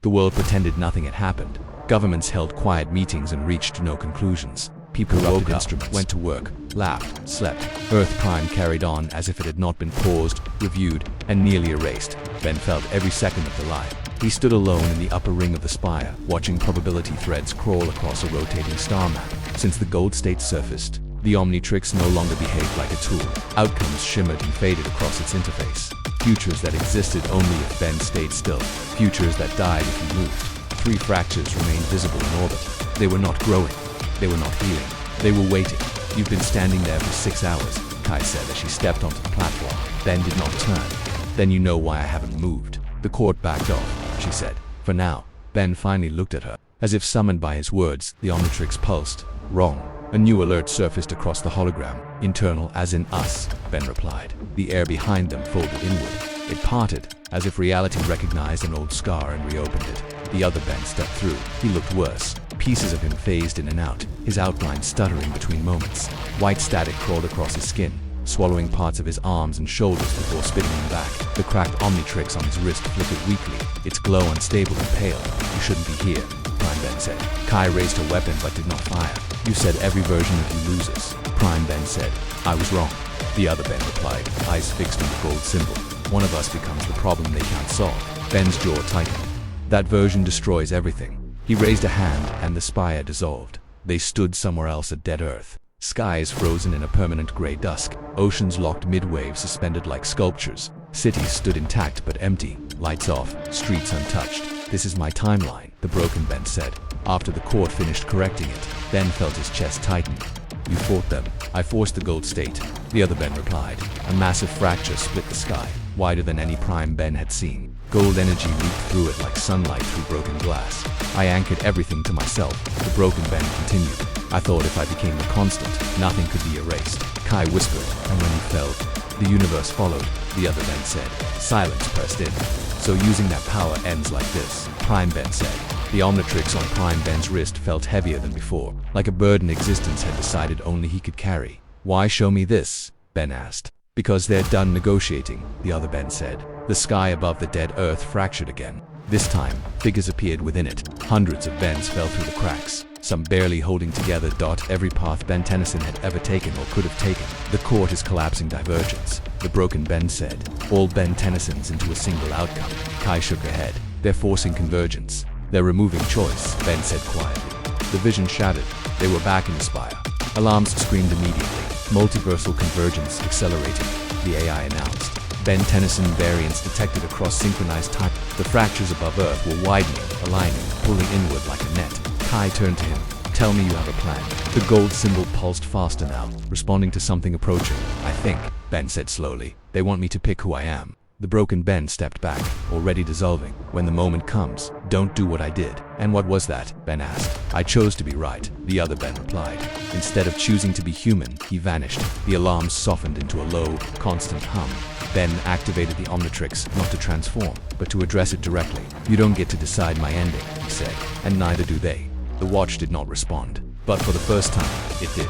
The world pretended nothing had happened. Governments held quiet meetings and reached no conclusions. People woke up, went to work, laughed, slept. Earth Prime carried on as if it had not been paused, reviewed, and nearly erased. Ben felt every second of the lie. He stood alone in the upper ring of the spire, watching probability threads crawl across a rotating star map. Since the gold state surfaced, the Omnitrix no longer behaved like a tool. Outcomes shimmered and faded across its interface. Futures that existed only if Ben stayed still. Futures that died if he moved. 3 fractures remained visible in orbit. They were not growing. They were not healing. They were waiting. You've been standing there for 6 hours, Kai said as she stepped onto the platform. Ben did not turn. Then you know why I haven't moved. The court backed off, she said. For now. Ben finally looked at her. As if summoned by his words, the Omnitrix pulsed. Wrong. A new alert surfaced across the hologram. Internal as in us, Ben replied. The air behind them folded inward. It parted, as if reality recognized an old scar and reopened it. The other Ben stepped through. He looked worse. Pieces of him phased in and out, his outline stuttering between moments. White static crawled across his skin, swallowing parts of his arms and shoulders before spitting them back. The cracked Omnitrix on his wrist flickered weakly, its glow unstable and pale. You shouldn't be here, Prime Ben said. Kai raised her weapon but did not fire. You said every version of you loses, Prime Ben said. I was wrong. The other Ben replied, eyes fixed on the gold symbol. One of us becomes the problem they can't solve. Ben's jaw tightened. That version destroys everything. He raised a hand and the spire dissolved. They stood somewhere else at dead Earth. Skies frozen in a permanent gray dusk. Oceans locked mid-wave suspended like sculptures. Cities stood intact but empty. Lights off, streets untouched. This is my timeline, the broken Ben said. After the court finished correcting it, Ben felt his chest tighten. You fought them. I forced the gold state, the other Ben replied. A massive fracture split the sky, wider than any Prime Ben had seen. Gold energy leaked through it like sunlight through broken glass. I anchored everything to myself, the broken Ben continued. I thought if I became the constant, nothing could be erased. Kai whispered, and when he fell, the universe followed, the other Ben said. Silence pressed in. So using that power ends like this, Prime Ben said. The Omnitrix on Prime Ben's wrist felt heavier than before, like a burden existence had decided only he could carry. Why show me this? Ben asked. Because they're done negotiating, the other Ben said. The sky above the dead Earth fractured again. This time, figures appeared within it. Hundreds of Bens fell through the cracks, some barely holding together. Every path Ben Tennyson had ever taken or could have taken. The court is collapsing divergence, the broken Ben said. All Ben Tennysons into a single outcome. Kai shook her head. They're forcing convergence. They're removing choice, Ben said quietly. The vision shattered. They were back in the spire. Alarms screamed immediately. Multiversal convergence accelerating, the AI announced. Ben Tennyson variants detected across synchronized time. The fractures above Earth were widening, aligning, pulling inward like a net. Kai turned to him. Tell me you have a plan. The gold symbol pulsed faster now, responding to something approaching. I think, Ben said slowly. They want me to pick who I am. The broken Ben stepped back, already dissolving. When the moment comes, don't do what I did. And what was that? Ben asked. I chose to be right, the other Ben replied. Instead of choosing to be human, he vanished. The alarms softened into a low, constant hum. Ben activated the Omnitrix, not to transform, but to address it directly. You don't get to decide my ending, he said, and neither do they. The watch did not respond, but for the first time, it did.